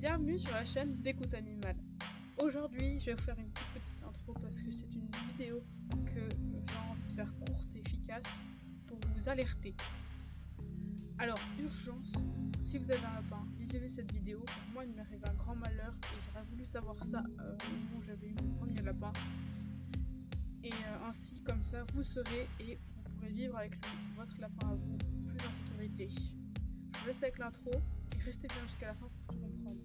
Bienvenue sur la chaîne d'Écoute Animale. Aujourd'hui, je vais vous faire une petite intro parce que c'est une vidéo que j'ai envie de faire courte et efficace pour vous alerter. Alors, urgence, si vous avez un lapin, visionnez cette vidéo. Pour moi, il m'est arrivé un grand malheur et j'aurais voulu savoir ça au moment où j'avais eu mon premier lapin. Et ainsi, comme ça, vous saurez et vous pourrez vivre avec votre lapin à vous plus en sécurité. Je vous laisse avec l'intro et restez bien jusqu'à la fin pour tout comprendre.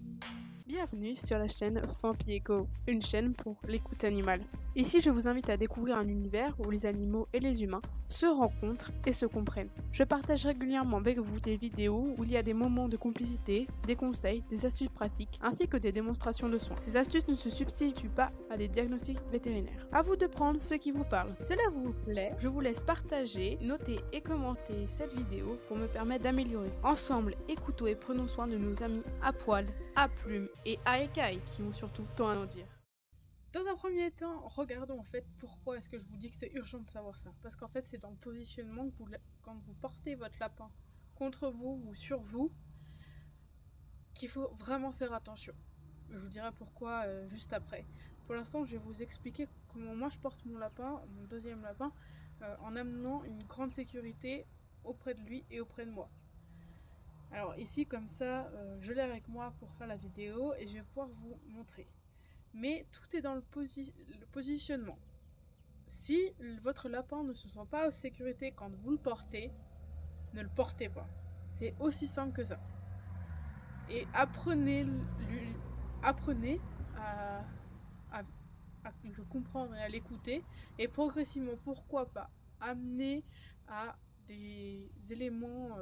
Bienvenue sur la chaîne Fampieko, une chaîne pour l'écoute animale. Ici, je vous invite à découvrir un univers où les animaux et les humains se rencontrent et se comprennent. Je partage régulièrement avec vous des vidéos où il y a des moments de complicité, des conseils, des astuces pratiques, ainsi que des démonstrations de soins. Ces astuces ne se substituent pas à des diagnostics vétérinaires. À vous de prendre ce qui vous parle. Cela vous plaît, je vous laisse partager, noter et commenter cette vidéo pour me permettre d'améliorer. Ensemble, écoutons et prenons soin de nos amis à poil, à plumes et à écailles qui ont surtout tant à nous dire. Dans un premier temps, regardons en fait pourquoi est-ce que je vous dis que c'est urgent de savoir ça. Parce qu'en fait, c'est dans le positionnement que quand vous portez votre lapin contre vous ou sur vous qu'il faut vraiment faire attention. Je vous dirai pourquoi juste après. Pour l'instant, je vais vous expliquer comment moi je porte mon lapin, mon deuxième lapin, en amenant une grande sécurité auprès de lui et auprès de moi. Alors ici, comme ça, je l'ai avec moi pour faire la vidéo et je vais pouvoir vous montrer. Mais tout est dans le positionnement. Si votre lapin ne se sent pas en sécurité quand vous le portez, ne le portez pas. C'est aussi simple que ça. Et apprenez à le comprendre et à l'écouter. Et progressivement, pourquoi pas, amener à des éléments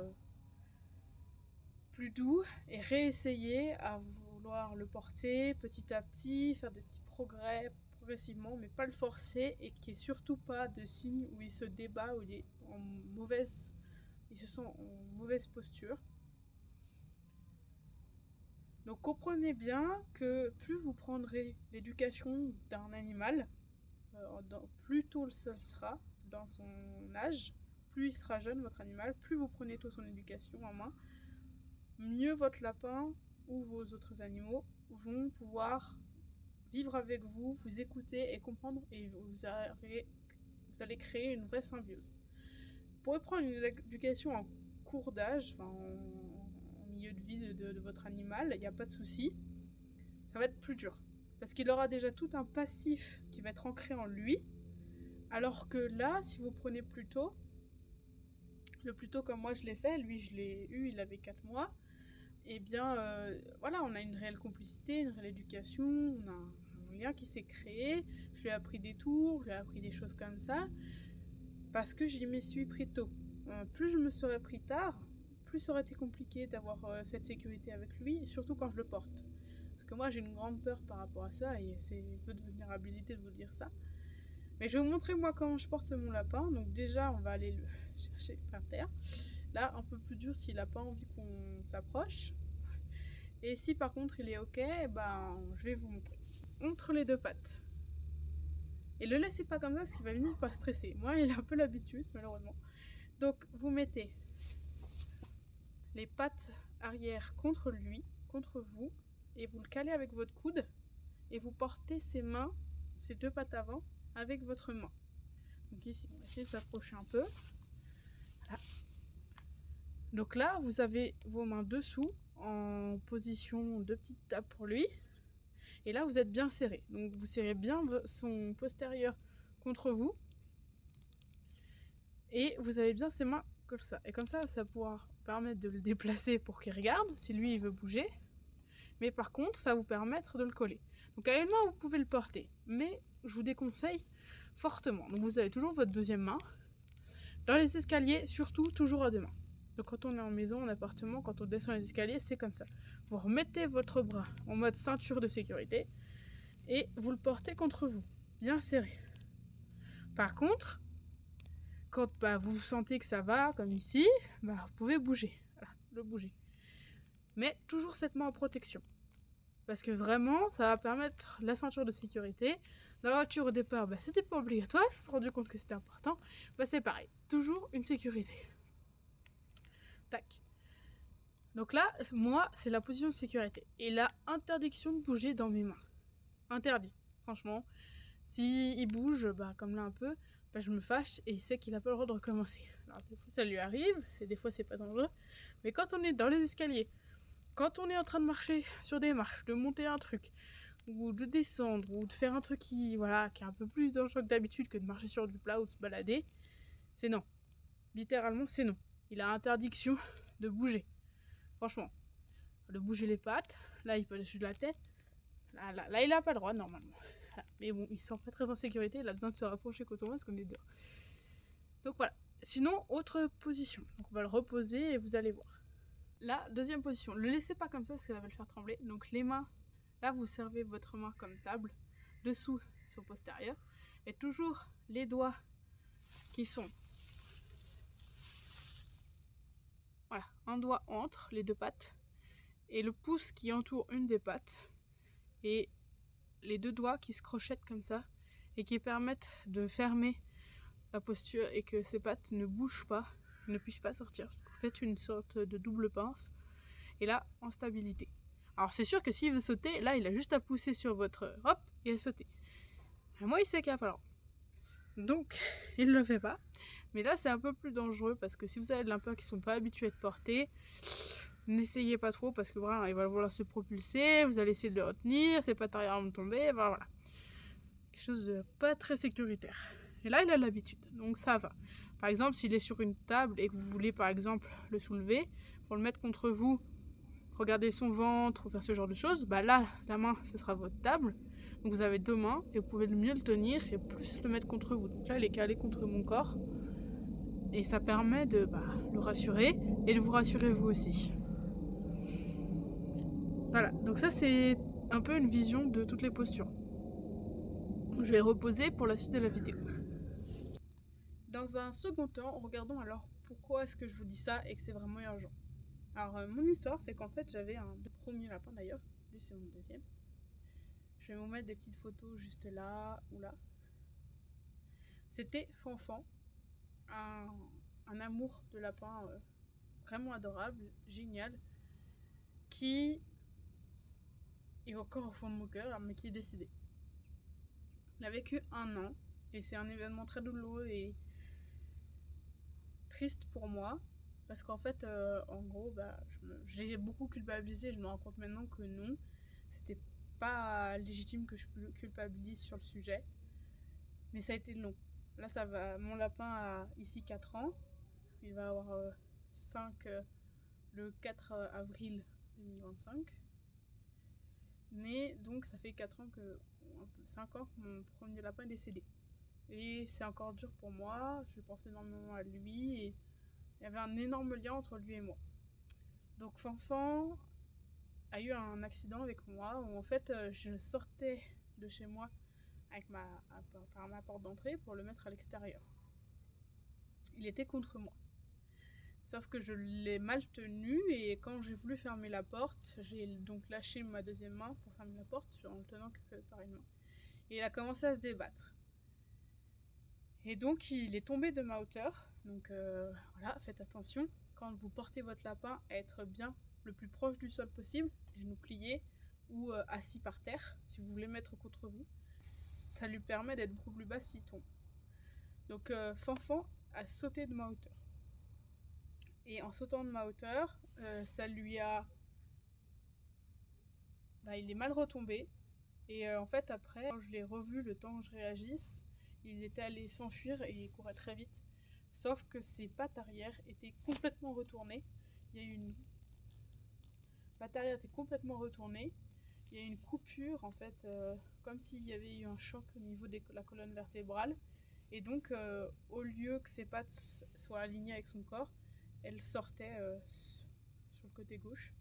plus doux et réessayer à vouloir le porter petit à petit, faire des petits progrès progressivement, mais pas le forcer et qu'il n'y ait surtout pas de signe où il se débat, où il se sent en mauvaise posture. Donc comprenez bien que plus vous prendrez l'éducation d'un animal, plus tôt le sera dans son âge, plus il sera jeune votre animal, plus vous prenez tôt son éducation en main, mieux votre lapin ou vos autres animaux vont pouvoir vivre avec vous, vous écouter et comprendre, et vous allez créer une vraie symbiose. Vous pourrez prendre une éducation en cours d'âge, enfin en milieu de vie de votre animal, il n'y a pas de souci. Ça va être plus dur, parce qu'il aura déjà tout un passif qui va être ancré en lui, alors que là, si vous prenez plus tôt, le plus tôt comme moi je l'ai fait, lui je l'ai eu, il avait 4 mois, et bien voilà, on a une réelle complicité, une réelle éducation, on a un lien qui s'est créé, je lui ai appris des tours, je lui ai appris des choses comme ça, parce que je m'y suis pris tôt. Plus je me serais pris tard, plus ça aurait été compliqué d'avoir cette sécurité avec lui, surtout quand je le porte. Parce que moi j'ai une grande peur par rapport à ça, et c'est un peu de vulnérabilité de vous dire ça. Mais je vais vous montrer moi comment je porte mon lapin. Donc déjà on va aller le chercher par terre. Là un peu plus dur s'il n'a pas envie qu'on s'approche. Et si par contre il est ok, ben je vais vous montrer. Entre les deux pattes. Et le laissez pas comme ça parce qu'il va venir pas stresser. Moi il a un peu l'habitude malheureusement. Donc vous mettez les pattes arrière contre lui, contre vous, et vous le calez avec votre coude, et vous portez ses mains, ses deux pattes avant, avec votre main. Donc ici, on va essayer de s'approcher un peu. Voilà. Donc là, vous avez vos mains dessous, en position de petite tape pour lui. Et là, vous êtes bien serré. Donc vous serrez bien son postérieur contre vous. Et vous avez bien ses mains comme ça. Et comme ça pourra permettre de le déplacer pour qu'il regarde, si lui il veut bouger. Mais par contre, ça va vous permettre de le coller. Donc à une main, vous pouvez le porter. Mais je vous déconseille fortement. Donc vous avez toujours votre deuxième main. Dans les escaliers, surtout, toujours à deux mains. Donc quand on est en maison, en appartement, quand on descend les escaliers, c'est comme ça. Vous remettez votre bras en mode ceinture de sécurité et vous le portez contre vous, bien serré. Par contre, quand vous sentez que ça va, comme ici, vous pouvez bouger. Voilà, le bouger. Mais toujours cette main en protection. Parce que vraiment, ça va permettre la ceinture de sécurité. Dans la voiture, au départ, c'était pas obligatoire, on s'est rendu compte que c'était important. C'est pareil, toujours une sécurité. Tac. Donc là, moi, c'est la position de sécurité. Et la interdiction de bouger dans mes mains. Interdit, franchement. S'il bouge, comme là un peu, je me fâche et il sait qu'il n'a pas le droit de recommencer. Alors des fois ça lui arrive, et des fois c'est pas dangereux. Mais quand on est dans les escaliers, quand on est en train de marcher sur des marches, de monter un truc, ou de descendre, ou de faire un truc qui est un peu plus dangereux que d'habitude que de marcher sur du plat ou de se balader, c'est non. Littéralement, c'est non. Il a interdiction de bouger. Franchement. De bouger les pattes. Là, il peut dessus de la tête. Là, il n'a pas le droit, normalement. Mais bon, il se sent pas très en sécurité. Il a besoin de se rapprocher quand on voit, parce qu'on est dehors. Donc voilà. Sinon, autre position. Donc on va le reposer et vous allez voir. La deuxième position. Ne le laissez pas comme ça, parce que ça va le faire trembler. Donc les mains, là, vous servez votre main comme table. Dessous, sont postérieurs. Et toujours les doigts qui sont... Voilà, un doigt entre les deux pattes et le pouce qui entoure une des pattes et les deux doigts qui se crochettent comme ça et qui permettent de fermer la posture et que ces pattes ne bougent pas, ne puissent pas sortir. Vous faites une sorte de double pince et là, en stabilité. Alors c'est sûr que s'il veut sauter, là il a juste à pousser sur votre hop et à sauter. Et moi il sait qu'il n'y a pas le droit. Donc il ne le fait pas. Mais là c'est un peu plus dangereux parce que si vous avez de l'impact qui ne sont pas habitués à être portés, n'essayez pas trop parce que voilà, il va vouloir se propulser, vous allez essayer de le retenir, ses pattes arrière vont tomber, voilà. Quelque chose de pas très sécuritaire. Et là il a l'habitude, donc ça va. Par exemple, s'il est sur une table et que vous voulez par exemple le soulever, pour le mettre contre vous, regarder son ventre ou faire ce genre de choses, là la main ce sera votre table. Donc vous avez deux mains et vous pouvez mieux le tenir et plus le mettre contre vous. Donc là il est calé contre mon corps. Et ça permet de le rassurer et de vous rassurer vous aussi. Voilà, donc ça c'est un peu une vision de toutes les postures. Je vais reposer pour la suite de la vidéo. Dans un second temps, regardons alors pourquoi est-ce que je vous dis ça et que c'est vraiment urgent. Alors mon histoire c'est qu'en fait j'avais un premier lapin d'ailleurs, lui c'est mon deuxième. Je vais vous mettre des petites photos juste là ou là. C'était Fanfan, un amour de lapin vraiment adorable, génial, qui est encore au fond de mon cœur, mais qui est décédé. Il a vécu 1 an, et c'est un événement très douloureux et triste pour moi, parce qu'en fait, en gros, j'ai beaucoup culpabilisé, je me rends compte maintenant que non, c'était pas légitime que je culpabilise sur le sujet, mais ça a été long. Là, ça va, mon lapin a ici 4 ans, il va avoir 5 le 4 avril 2025. Mais donc ça fait 4 ans que 5 ans que mon premier lapin est décédé. Et c'est encore dur pour moi, je pensais énormément à lui et il y avait un énorme lien entre lui et moi. Donc Fanfan a eu un accident avec moi où en fait je sortais de chez moi avec par ma porte d'entrée pour le mettre à l'extérieur. Il était contre moi. Sauf que je l'ai mal tenu et quand j'ai voulu fermer la porte, j'ai donc lâché ma deuxième main pour fermer la porte en le tenant que par une main. Et il a commencé à se débattre. Et donc il est tombé de ma hauteur. Donc voilà, faites attention. Quand vous portez votre lapin, à être bien le plus proche du sol possible, genoux pliés ou assis par terre, si vous voulez mettre contre vous. Ça lui permet d'être beaucoup plus bas s'il tombe. Donc Fanfan a sauté de ma hauteur. Et en sautant de ma hauteur, ça lui a... il est mal retombé. Et en fait, après, quand je l'ai revu, le temps que je réagisse, il était allé s'enfuir et il courait très vite. Sauf que ses pattes arrière étaient complètement retournées. Il y a eu une... patte arrière était complètement retournée. Il y a eu une coupure, en fait, comme s'il y avait eu un choc au niveau de la colonne vertébrale. Et donc, au lieu que ses pattes soient alignées avec son corps, elle sortait sur le côté gauche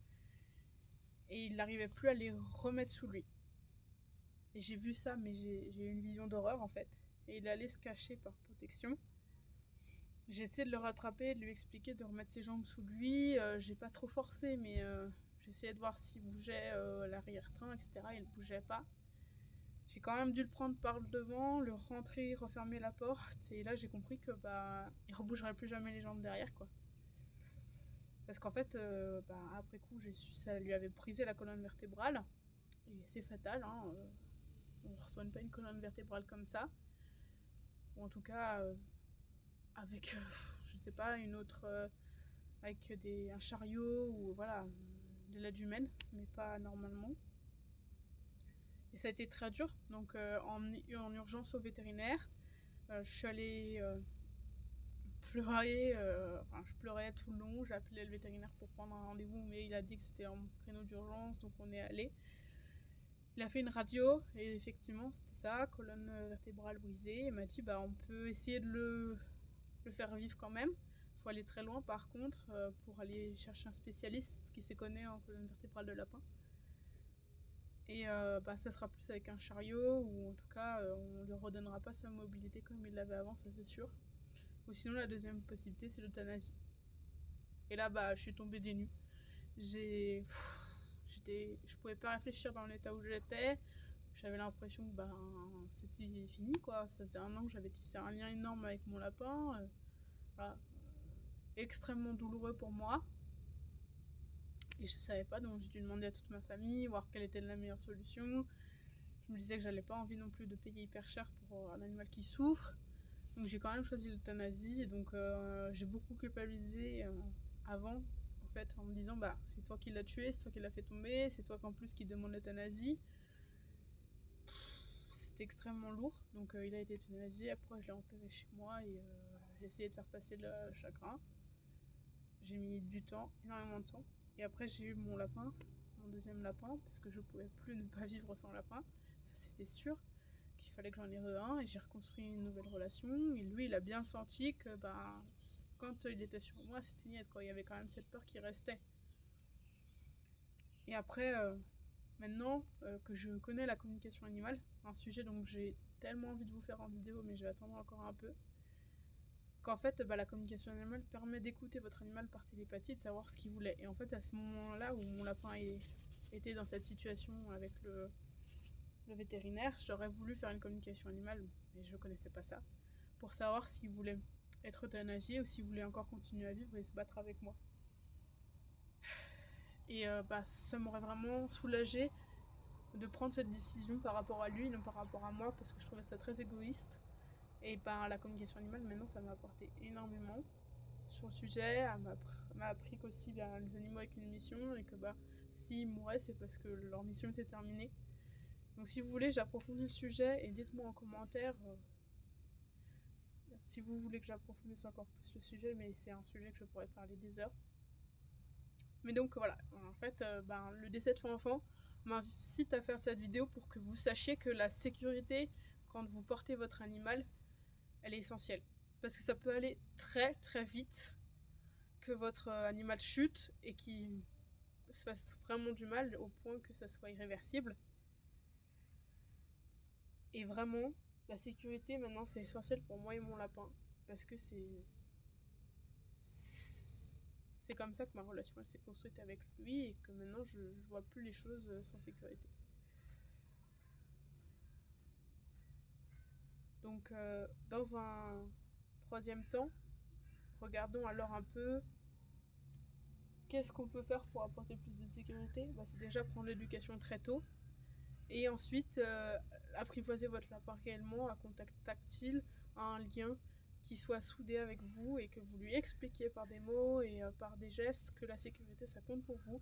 et il n'arrivait plus à les remettre sous lui. Et j'ai vu ça, mais j'ai eu une vision d'horreur en fait. Et il allait se cacher par protection. J'ai essayé de le rattraper, de lui expliquer de remettre ses jambes sous lui. J'ai pas trop forcé, mais j'ai essayé de voir s'il bougeait l'arrière-train, etc. Il ne bougeait pas. J'ai quand même dû le prendre par le devant, le rentrer, refermer la porte. Et là, j'ai compris que il rebougerait plus jamais les jambes derrière, quoi. Parce qu'en fait, après coup, j'ai su ça lui avait brisé la colonne vertébrale. Et c'est fatal, hein. On ne reçoit pas une colonne vertébrale comme ça. Ou en tout cas, avec, je sais pas, une autre... avec un chariot ou voilà, de l'aide humaine, mais pas normalement. Et ça a été très dur. Donc en urgence au vétérinaire, je suis allée pleurer. Je pleurais tout le long. J'ai appelé le vétérinaire pour prendre un rendez-vous, mais il a dit que c'était un créneau d'urgence, donc on est allé. Il a fait une radio et effectivement c'était ça, colonne vertébrale brisée. Il m'a dit on peut essayer de le faire vivre quand même. Il faut aller très loin par contre pour aller chercher un spécialiste qui s'y connaît en colonne vertébrale de lapin. Et ça sera plus avec un chariot, ou en tout cas on ne lui redonnera pas sa mobilité comme il l'avait avant, ça c'est sûr. Ou sinon la deuxième possibilité c'est l'euthanasie. Et là je suis tombée des nues. Je pouvais pas réfléchir dans l'état où j'étais. J'avais l'impression que c'était fini quoi. Ça faisait 1 an que j'avais tissé un lien énorme avec mon lapin. Voilà. Extrêmement douloureux pour moi. Et je savais pas, donc j'ai dû demander à toute ma famille, voir quelle était la meilleure solution. Je me disais que j'allais pas envie non plus de payer hyper cher pour un animal qui souffre. Donc j'ai quand même choisi l'euthanasie. Et donc j'ai beaucoup culpabilisé avant, en fait, en me disant c'est toi qui l'as tué, c'est toi qui l'as fait tomber, c'est toi qu'en plus qui demande l'euthanasie. C'était extrêmement lourd. Donc il a été euthanasié. Après je l'ai enterré chez moi et j'ai essayé de faire passer le chagrin. J'ai mis du temps, énormément de temps. Et après j'ai eu mon lapin, mon deuxième lapin, parce que je pouvais plus ne pas vivre sans lapin. Ça c'était sûr qu'il fallait que j'en ai un, et j'ai reconstruit une nouvelle relation. Et lui il a bien senti que quand il était sur moi c'était net quoi. Il y avait quand même cette peur qui restait. Et après maintenant que je connais la communication animale, un sujet dont j'ai tellement envie de vous faire en vidéo, mais je vais attendre encore un peu, qu'en fait la communication animale permet d'écouter votre animal par télépathie, de savoir ce qu'il voulait. Et en fait à ce moment-là où mon lapin était dans cette situation avec le vétérinaire, j'aurais voulu faire une communication animale, mais je connaissais pas ça, pour savoir s'il voulait être euthanasié ou s'il voulait encore continuer à vivre et se battre avec moi. Et ça m'aurait vraiment soulagée de prendre cette décision par rapport à lui, non par rapport à moi, parce que je trouvais ça très égoïste. Et la communication animale, maintenant, ça m'a apporté énormément sur le sujet. Elle m'a appris qu'aussi les animaux avec une mission, et que s'ils mouraient, c'est parce que leur mission était terminée. Donc si vous voulez, j'approfondis le sujet, et dites-moi en commentaire si vous voulez que j'approfondisse encore plus le sujet, mais c'est un sujet que je pourrais parler des heures. Mais donc voilà, en fait, le décès de Fanfan m'incite à faire cette vidéo pour que vous sachiez que la sécurité, quand vous portez votre animal, elle est essentielle. Parce que ça peut aller très très vite que votre animal chute et qu'il se fasse vraiment du mal au point que ça soit irréversible. Et vraiment, la sécurité maintenant c'est essentiel pour moi et mon lapin. Parce que c'est comme ça que ma relation s'est construite avec lui et que maintenant je vois plus les choses sans sécurité. Donc dans un troisième temps, regardons alors un peu qu'est-ce qu'on peut faire pour apporter plus de sécurité. C'est déjà prendre l'éducation très tôt et ensuite apprivoiser votre lapin réellement à contact tactile, à un lien qui soit soudé avec vous et que vous lui expliquiez par des mots et par des gestes que la sécurité ça compte pour vous,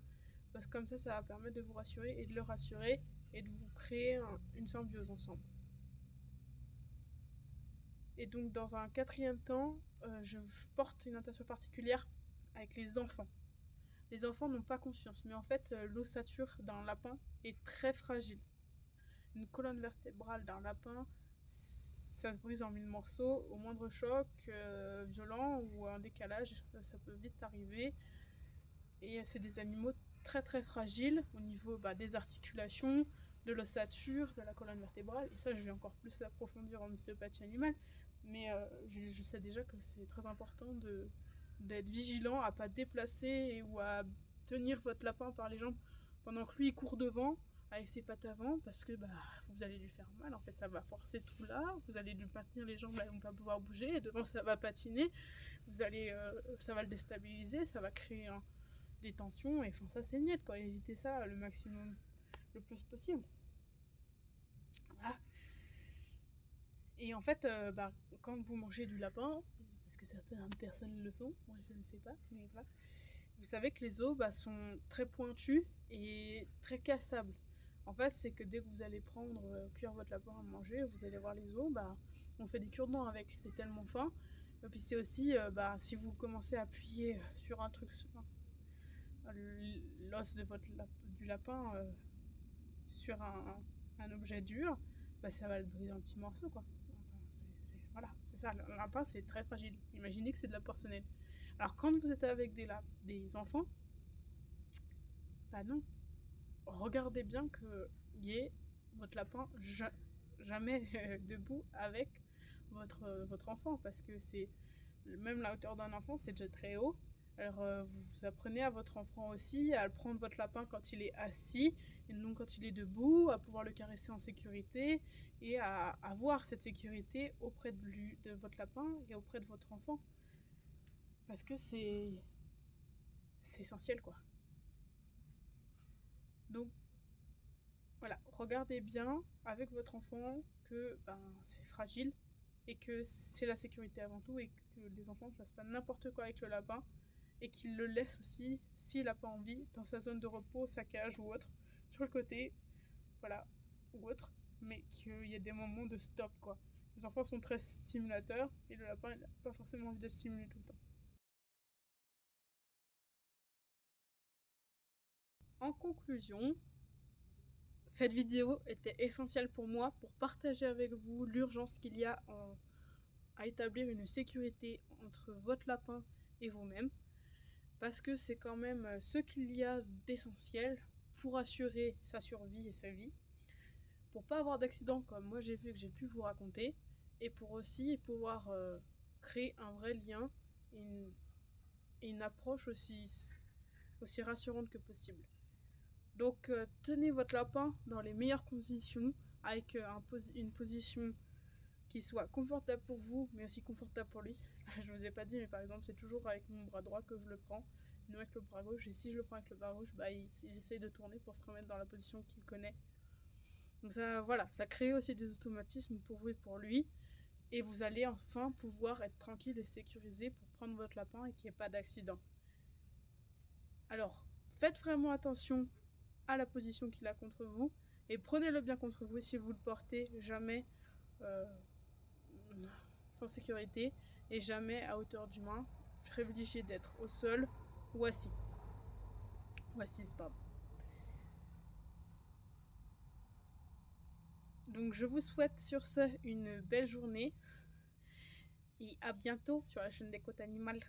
parce que comme ça va permettre de vous rassurer et de le rassurer et de vous créer une symbiose ensemble. Et donc dans un quatrième temps, je porte une attention particulière avec les enfants. Les enfants n'ont pas conscience, mais en fait l'ossature d'un lapin est très fragile. Une colonne vertébrale d'un lapin, ça se brise en 1000 morceaux. Au moindre choc violent ou un décalage, ça peut vite arriver. Et c'est des animaux très très fragiles au niveau des articulations, de l'ossature, de la colonne vertébrale. Et ça, je vais encore plus l'approfondir en ostéopathie animale. Mais je sais déjà que c'est très important d'être vigilant à ne pas déplacer ou à tenir votre lapin par les jambes pendant que lui il court devant avec ses pattes avant, parce que vous allez lui faire mal. En fait, ça va forcer tout là, vous allez lui maintenir les jambes là, ils vont pas pouvoir bouger, et devant ça va patiner, ça va le déstabiliser, ça va créer des tensions, et enfin ça c'est net quoi, éviter ça le maximum, le plus possible. Voilà. Et en fait, quand vous mangez du lapin, parce que certaines personnes le font, moi je ne le fais pas, mais voilà, vous savez que les os sont très pointus et très cassables. En fait, c'est que dès que vous allez prendre, cuire votre lapin à manger, vous allez voir les os, on fait des cure-dents avec, c'est tellement fin. Et puis c'est aussi, si vous commencez à appuyer sur un truc, l'os du lapin sur un objet dur, ça va le briser en petits morceaux quoi. Enfin, voilà, c'est ça, le lapin c'est très fragile. Imaginez que c'est de la porcelaine. Alors quand vous êtes avec des enfants, non, regardez bien que y ait votre lapin jamais debout avec votre enfant, parce que c'est même la hauteur d'un enfant, c'est déjà très haut. Alors vous apprenez à votre enfant aussi à prendre votre lapin quand il est assis et non quand il est debout, à pouvoir le caresser en sécurité et à avoir cette sécurité auprès de votre lapin et auprès de votre enfant, parce que c'est essentiel quoi. Donc voilà, regardez bien avec votre enfant que c'est fragile et que c'est la sécurité avant tout, et que les enfants ne fassent pas n'importe quoi avec le lapin, et qu'ils le laissent aussi, s'il n'a pas envie, dans sa zone de repos, sa cage ou autre, sur le côté, voilà, ou autre, mais qu'il y ait des moments de stop quoi. Les enfants sont très stimulateurs et le lapin il n'a pas forcément envie d'être stimulé tout le temps. En conclusion, cette vidéo était essentielle pour moi pour partager avec vous l'urgence qu'il y a à établir une sécurité entre votre lapin et vous-même, parce que c'est quand même ce qu'il y a d'essentiel pour assurer sa survie et sa vie, pour pas avoir d'accident comme moi j'ai vu que j'ai pu vous raconter, et pour aussi pouvoir créer un vrai lien et une approche aussi rassurante que possible. Donc tenez votre lapin dans les meilleures conditions, avec une position qui soit confortable pour vous, mais aussi confortable pour lui. Je vous ai pas dit, mais par exemple, c'est toujours avec mon bras droit que je le prends, non avec le bras gauche. Et si je le prends avec le bras gauche, il essaye de tourner pour se remettre dans la position qu'il connaît. Donc ça, voilà, ça crée aussi des automatismes pour vous et pour lui. Et vous allez enfin pouvoir être tranquille et sécurisé pour prendre votre lapin et qu'il n'y ait pas d'accident. Alors, faites vraiment attention à la position qu'il a contre vous, et prenez-le bien contre vous si vous le portez, jamais sans sécurité et jamais à hauteur d'humain. Privilégiez d'être au sol ou assis. Ou assise, pardon. Donc je vous souhaite sur ce une belle journée et à bientôt sur la chaîne des Côtes Animales.